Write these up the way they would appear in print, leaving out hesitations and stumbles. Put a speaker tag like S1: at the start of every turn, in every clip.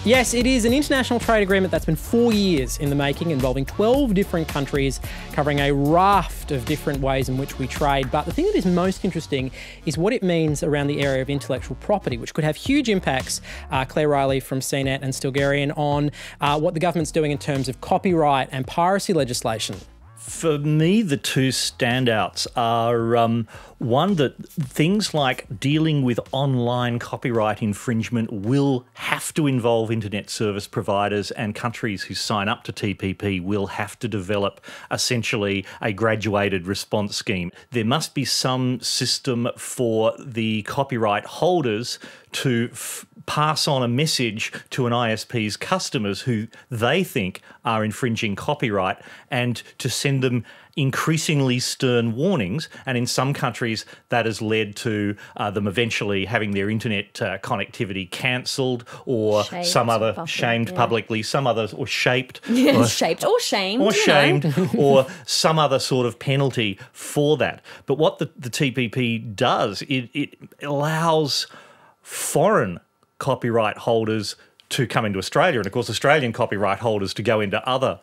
S1: Yes, it is an international trade agreement that's been 4 years in the making, involving 12 different countries, covering a raft of different ways in which we trade. But the thing that is most interesting is what it means around the area of intellectual property, which could have huge impacts, Claire Reilly from CNET and Stilgherrian, on what the government's doing in terms of copyright and piracy legislation.
S2: For me, the two standouts are one, that things like dealing with online copyright infringement will have to involve internet service providers, and countries who sign up to TPP will have to develop essentially a graduated response scheme. There must be some system for the copyright holders to pass on a message to an ISP's customers who they think are infringing copyright, and to send them increasingly stern warnings. And in some countries, that has led to them eventually having their internet connectivity cancelled, or shamed publicly, some others, or shaped.
S3: Shaped or shamed.
S2: Or shamed, or some other sort of penalty for that. But what the TPP does, it allows foreign copyright holders to come into Australia, and of course Australian copyright holders to go into other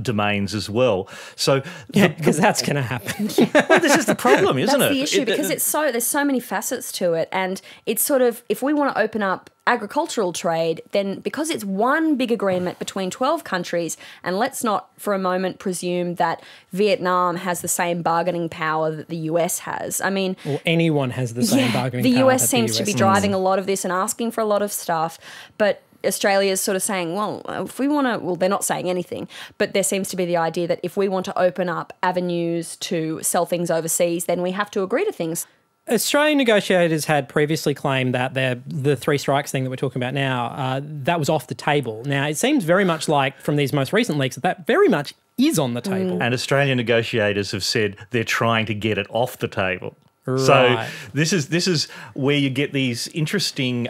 S2: domains as well. So
S1: yeah, because that's going to happen.
S2: Well, this is the problem, isn't it?
S3: That's the issue, because there's so many facets to it, and it's sort of, if we want to open up agricultural trade, then because it's one big agreement between 12 countries, and let's not for a moment presume that Vietnam has the same bargaining power that the US has. I mean,
S1: or anyone has the same bargaining
S3: power.
S1: The
S3: US seems to be driving a lot of this and asking for a lot of stuff, but Australia's sort of saying, well, if we want to, well, they're not saying anything, but there seems to be the idea that if we want to open up avenues to sell things overseas, then we have to agree to things.
S1: Australian negotiators had previously claimed that the three strikes thing that we're talking about now, that was off the table. Now, it seems very much like, from these most recent leaks, that very much is on the table.
S2: And Australian negotiators have said they're trying to get it off the table.
S1: Right.
S2: So this is where you get these interesting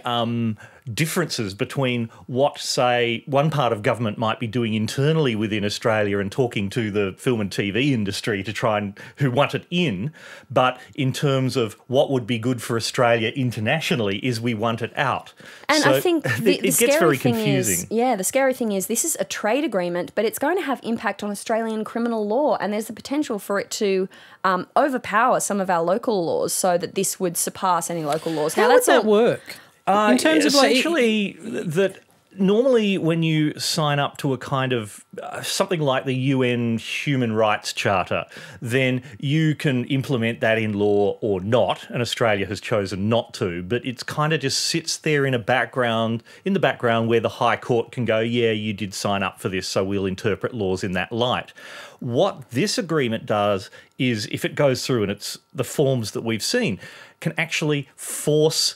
S2: differences between what, say, one part of government might be doing internally within Australia and talking to the film and TV industry to try and who want it in, but in terms of what would be good for Australia internationally is we want it out.
S3: And
S2: so
S3: I think
S2: it gets very confusing.
S3: The scary thing is this is a trade agreement, but it's going to have impact on Australian criminal law, and there's the potential for it to overpower some of our local laws, so that this would surpass any local laws.
S1: How would that work? In terms of
S2: essentially that normally when you sign up to a kind of something like the UN Human Rights Charter, then you can implement that in law or not, and Australia has chosen not to, but it's kind of just sits there in the background where the High Court can go, yeah, you did sign up for this, so we'll interpret laws in that light. What this agreement does is, if it goes through and it's the forms that we've seen, can actually force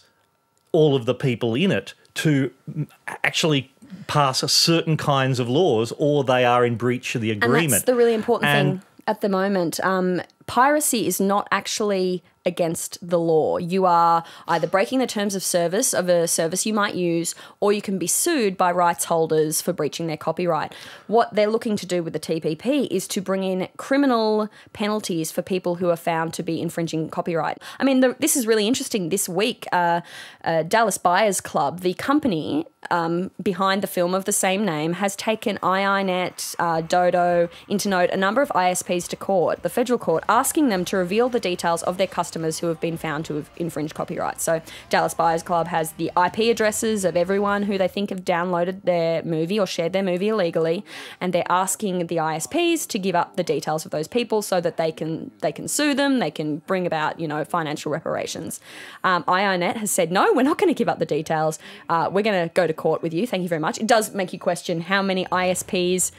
S2: all of the people in it to actually pass certain kinds of laws, or they are in breach of the agreement.
S3: And that's the really important thing at the moment. Piracy is not actually against the law. You are either breaking the terms of service of a service you might use, or you can be sued by rights holders for breaching their copyright. What they're looking to do with the TPP is to bring in criminal penalties for people who are found to be infringing copyright. I mean, this is really interesting. This week, Dallas Buyers Club, the company behind the film of the same name, has taken CNET, Dodo, Internote, a number of ISPs to court, the federal court, asking them to reveal the details of their customers who have been found to have infringed copyright. So Dallas Buyers Club has the IP addresses of everyone who they think have downloaded their movie or shared their movie illegally, and they're asking the ISPs to give up the details of those people so that they can sue them, they can bring about, financial reparations. CNET has said, no, we're not going to give up the details. We're going to go to court with you. Thank you very much. It does make you question how many ISPs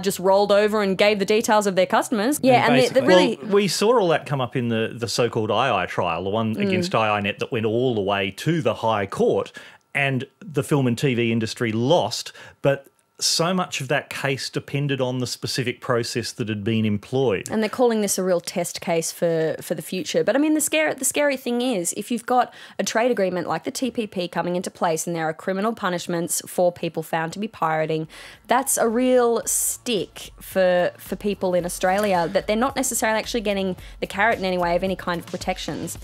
S3: just rolled over and gave the details of their customers. Yeah, and they're really...
S2: Well, we saw all that come up in the so-called II trial, the one against INET that went all the way to the High Court, and the film and TV industry lost, but so much of that case depended on the specific process that had been employed.
S3: And they're calling this a real test case for the future. But I mean, the scary thing is, if you've got a trade agreement like the TPP coming into place and there are criminal punishments for people found to be pirating, that's a real stick for people in Australia, that they're not necessarily actually getting the carrot in any way of any kind of protections.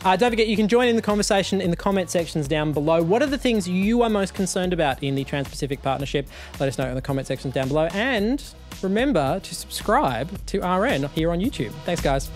S1: Don't forget, you can join in the conversation in the comment sections down below. What are the things you are most concerned about in the Trans-Pacific Partnership? Let us know in the comment sections down below. And remember to subscribe to RN here on YouTube. Thanks, guys.